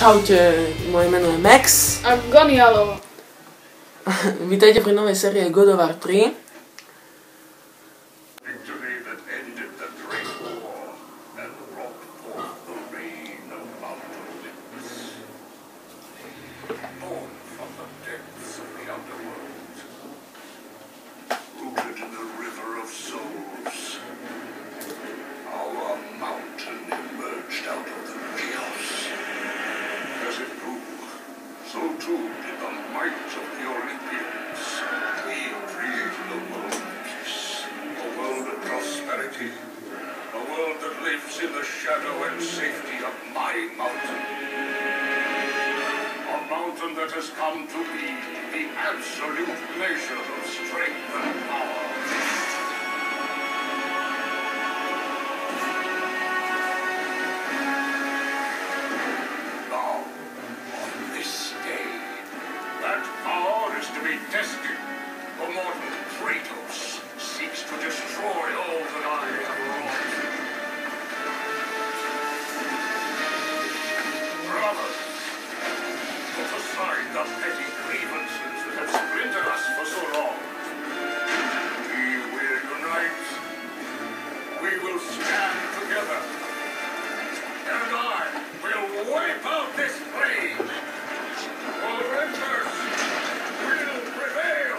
Čaute, moje meno je Max. A Gonialo. Vítajte pri novej série God of War 3. In the shadow and safety of my mountain. A mountain that has come to be the absolute measure of strength and power. Now, on this day, that power is to be tested. The mortal Kratos seeks to destroy all that I have wrought. Put aside the petty grievances that have splintered us for so long. We will unite. We will stand together. And I will wipe out this plague. Olympus will prevail.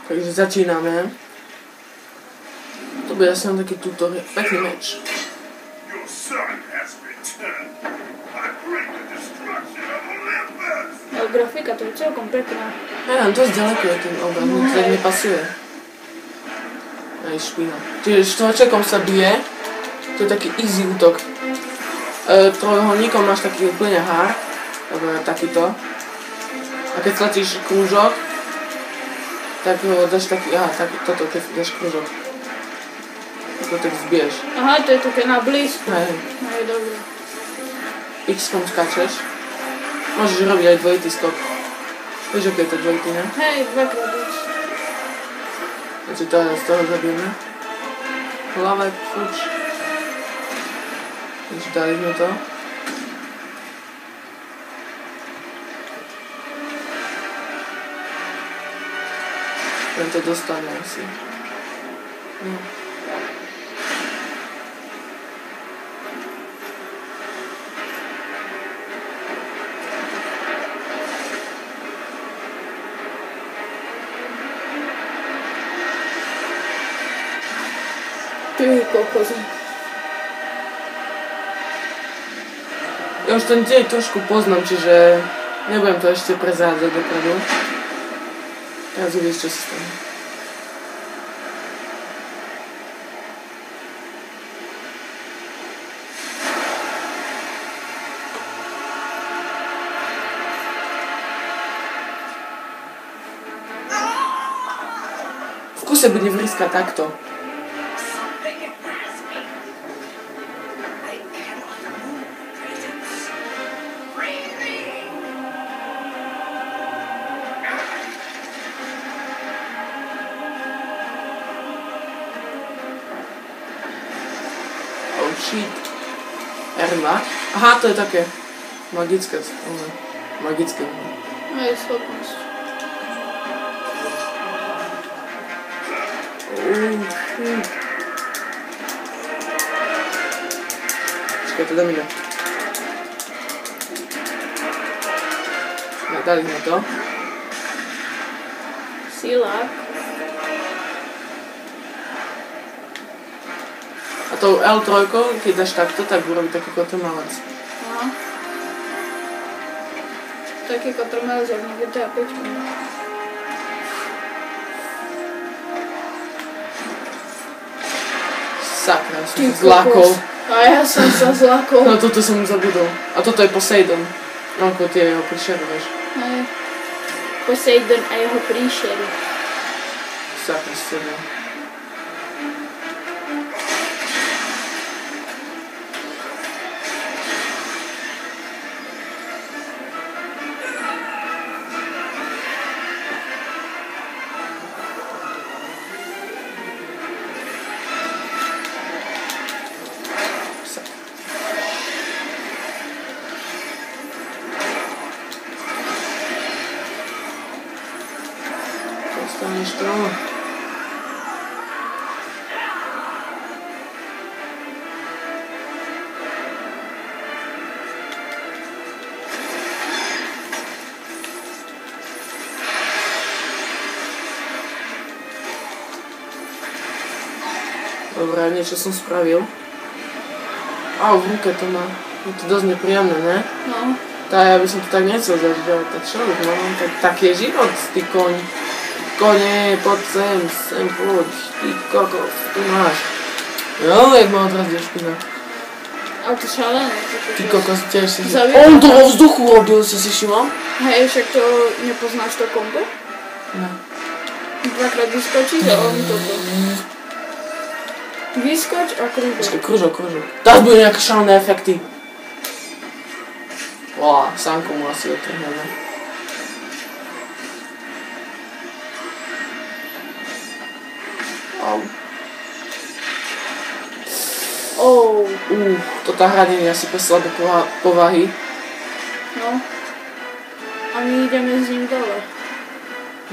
Takže začíname. To bude asi len taký tutoriál, pekný meč. Grafika to je celkom pekná. Ja, dosť ďaleko je ten obraz, mi to tak nepasuje. Aj špína. Čiže štvorčekom sa bije, to je taký easy útok. Trojuholníkom máš taký úplne hard, takýto. A keď stlačíš krúžok, tak dáš taký, toto, keď dáš krúžok. To tak zbiješ. Aha, to je také na blízko. Hej. Hej, dobre. X-kom skáčeš. Môžeš robiť aj dvojitý skok. Vieš, aké je to dvojitý, ne? Hej, dvakrát X. Takže z toho zabijeme. Hlava, fuč. Takže dali sme to. Len to dostane asi. No. Ty kokos. Ja už ten dej trošku poznám, čiže nebudem to ešte prezádzať dopredu. Teraz uvidíš, čo sa stane. V kuse bude vrískať takto. Shit. R2. Aha, to je také magické. Magické. No je schopnosť. Počkaj, to dáme. Dali sme to. Silák. A tou L3, keď dáš takto, tak urobí taký kotrmelec. Aha. Taký kotrmelec, jak na GTA 5. Sakra, som sa zlákol. A ja som sa zlákol. No toto som zabudol. A toto je Poseidon. No ako tie jeho príšery, vieš. Hej. Poseidon a jeho príšery. Sakra z teba. Dostaneš to. Dobre, niečo som spravil. Au, v ruke to má. Je to dosť nepríjemné, ne? No. Ja by som to tak nechcel zažívať. Tak čo už, no? Tak je život, ty koň. Kone, poď sem poď. Ty kokos, tu máš. Jo, jak ma odrazil špina. A to šalené. Ty kokos, tiež si... Zaviedla. On to vo vzduchu robil, si všimol? Hej, však to nepoznáš to kombo? No. Dvakrát vyskočíš a on toto. Vyskoč a krúžok. Počkej, krúžok. Teraz budú nejaké šalené efekty. Wow, sánko mu asi otrhneme. Au. Toto hradenie je asi pre slabé povahy. No. A my ideme s ním dole.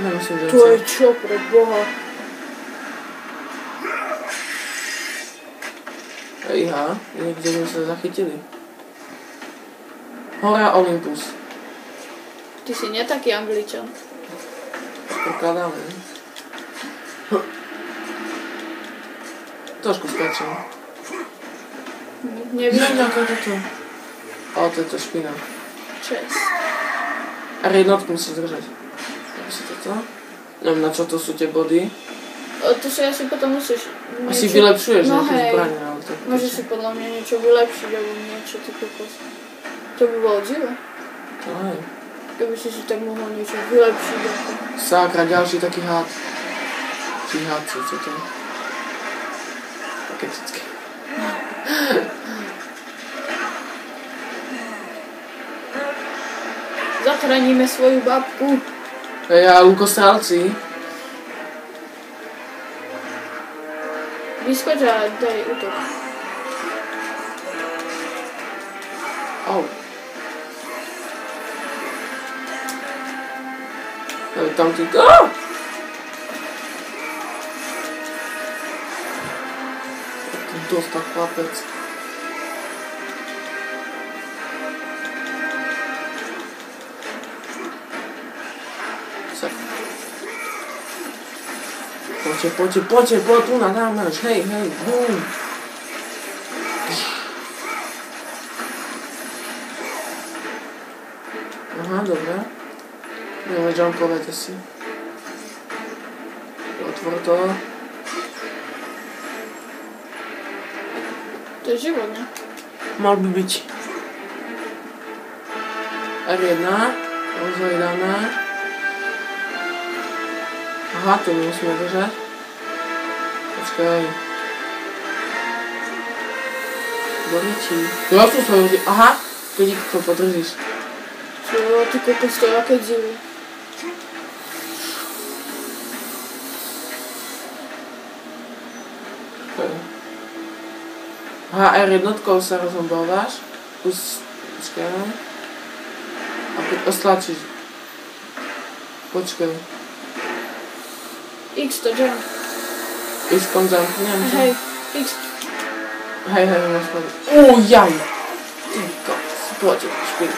Nemusím, že To je čo pre Boha? Ejha, niekde sme sa zachytili. Hora Olympus. Ty si nie taký Angličan. Prekladáme. Trošku skáčem. Neviem. toto. O, to je to špina. Čes. A jednotku musíš držať. Jak si toto? Neviem, na čo to sú tie body. To si asi potom musíš... Asi vylepšuješ no nejaké hej. zbranie, ale tak... Môžeš si podľa mňa niečo vylepšiť, alebo niečo, ty kokos. To by bolo dzivo. To hej. Keby si tak mohol niečo vylepšiť, ako... Sakra, ďalší taký had. Či hadci, co to je? Také cicky. Zachránime svoju babku. A lukostrelci. Vyskoč a daj útok. Au. Tam ty... Dostal chlapec. Poďte, tu na náš, hej, bum. Aha, dobre. Budeme jumpovať asi. Otvor to. To je život, ne? Mal by byť. R1. Rozvoj dáme. Aha, tu musíme držať. Počkaj. Bolíči. Ja som sa hodil. Aha, keď to podržíš. Čo, ty kokos, to je aké dzivo. Aha, R1 sa rozhombávaš. Počkaj. A ostlačíš. Počkaj. X to jump. X-kom zamknem. Hej, X. Hej, máš pravdu. Jaj. Ty kokos, poďte, špín.